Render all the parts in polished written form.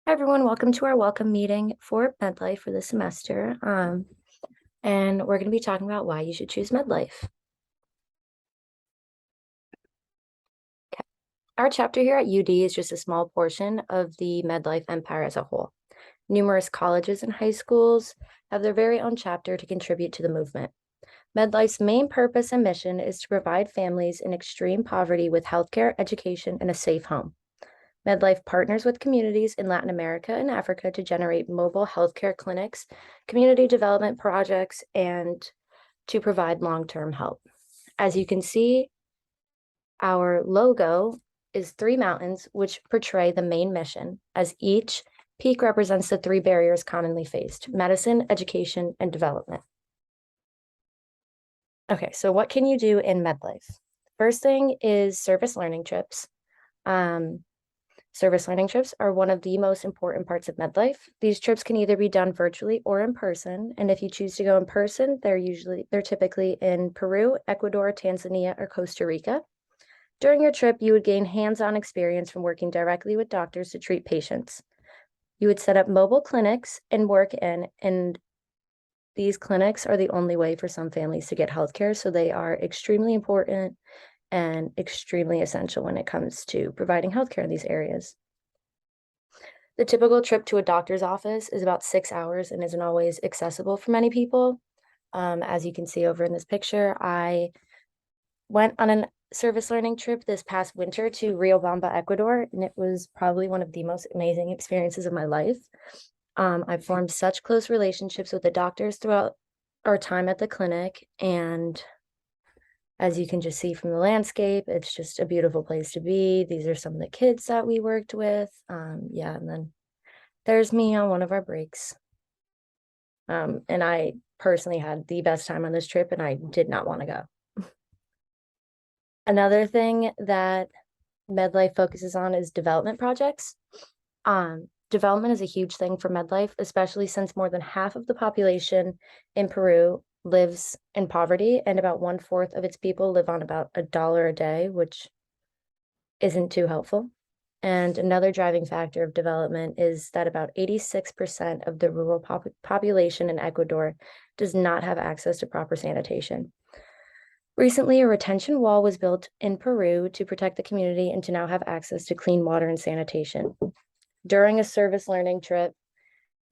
Hi, everyone. Welcome to our welcome meeting for MedLife for the semester. And we're going to be talking about why you should choose MedLife. Okay. Our chapter here at UD is just a small portion of the MedLife empire as a whole. Numerous colleges and high schools have their very own chapter to contribute to the movement. MedLife's main purpose and mission is to provide families in extreme poverty with healthcare, education, and a safe home. MedLife partners with communities in Latin America and Africa to generate mobile healthcare clinics, community development projects, and to provide long-term help. As you can see, our logo is 3 mountains, which portray the main mission, as each peak represents the 3 barriers commonly faced: medicine, education, and development. Okay, so what can you do in MedLife? First thing is service learning trips. Service learning trips are one of the most important parts of MedLife. These trips can either be done virtually or in person. And if you choose to go in person, they're typically in Peru, Ecuador, Tanzania, or Costa Rica. During your trip, you would gain hands-on experience from working directly with doctors to treat patients. You would set up mobile clinics and work in, and these clinics are the only way for some families to get healthcare. So they are extremely important and extremely essential when it comes to providing healthcare in these areas. The typical trip to a doctor's office is about 6 hours and isn't always accessible for many people. As you can see over in this picture, I went on a service learning trip this past winter to Riobamba, Ecuador, and it was probably one of the most amazing experiences of my life. I formed such close relationships with the doctors throughout our time at the clinic, and as you can just see from the landscape, it's just a beautiful place to be. These are some of the kids that we worked with. Yeah, and then there's me on one of our breaks. And I personally had the best time on this trip, and I did not want to go. Another thing that MedLife focuses on is development projects. Development is a huge thing for MedLife, especially since more than half of the population in Peru lives in poverty, and about 1/4 of its people live on about $1 a day, which isn't too helpful. And another driving factor of development is that about 86% of the rural population in Ecuador does not have access to proper sanitation. Recently, a retention wall was built in Peru to protect the community and to now have access to clean water and sanitation. During a service learning trip,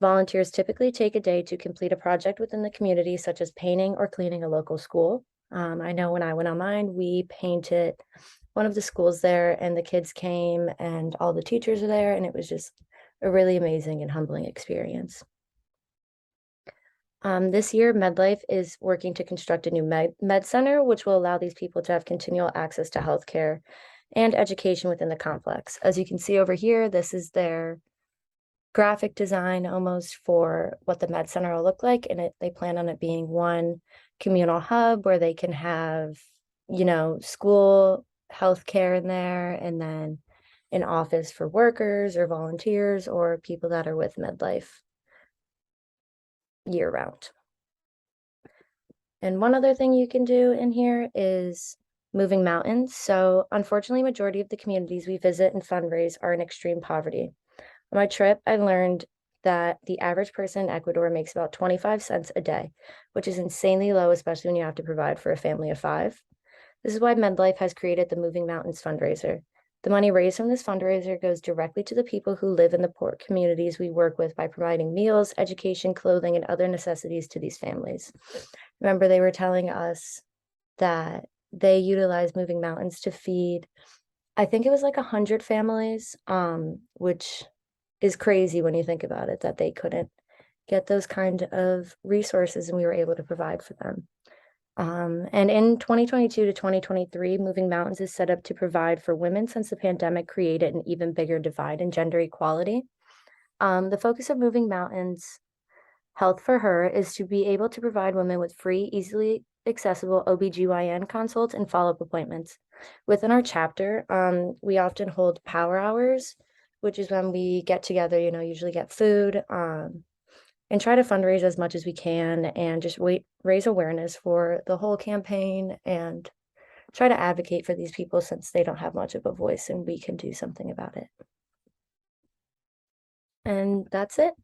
volunteers typically take a day to complete a project within the community, such as painting or cleaning a local school. I know when I went on mine, we painted one of the schools there, and the kids came and all the teachers were there, and it was just a really amazing and humbling experience. This year, MedLife is working to construct a new med center, which will allow these people to have continual access to healthcare and education within the complex. As you can see over here, this is their graphic design almost for what the med center will look like, and they plan on it being one communal hub where they can have, school healthcare in there, and then an office for workers or volunteers or people that are with MedLife year round. And one other thing you can do in here is moving mountains. So unfortunately, majority of the communities we visit and fundraise are in extreme poverty. On my trip, I learned that the average person in Ecuador makes about 25 cents a day, which is insanely low, especially when you have to provide for a family of 5. This is why MedLife has created the Moving Mountains fundraiser. The money raised from this fundraiser goes directly to the people who live in the poor communities we work with by providing meals, education, clothing, and other necessities to these families. Remember, they were telling us that they utilize Moving Mountains to feed, I think it was like 100 families, which is crazy when you think about it, that they couldn't get those kind of resources and we were able to provide for them. And in 2022 to 2023, Moving Mountains is set up to provide for women since the pandemic created an even bigger divide in gender equality. The focus of Moving Mountains Health for Her is to be able to provide women with free, easily accessible OBGYN consults and follow-up appointments. Within our chapter, we often hold power hours, which is when we get together, usually get food, and try to fundraise as much as we can and just raise awareness for the whole campaign and try to advocate for these people since they don't have much of a voice and we can do something about it. And that's it.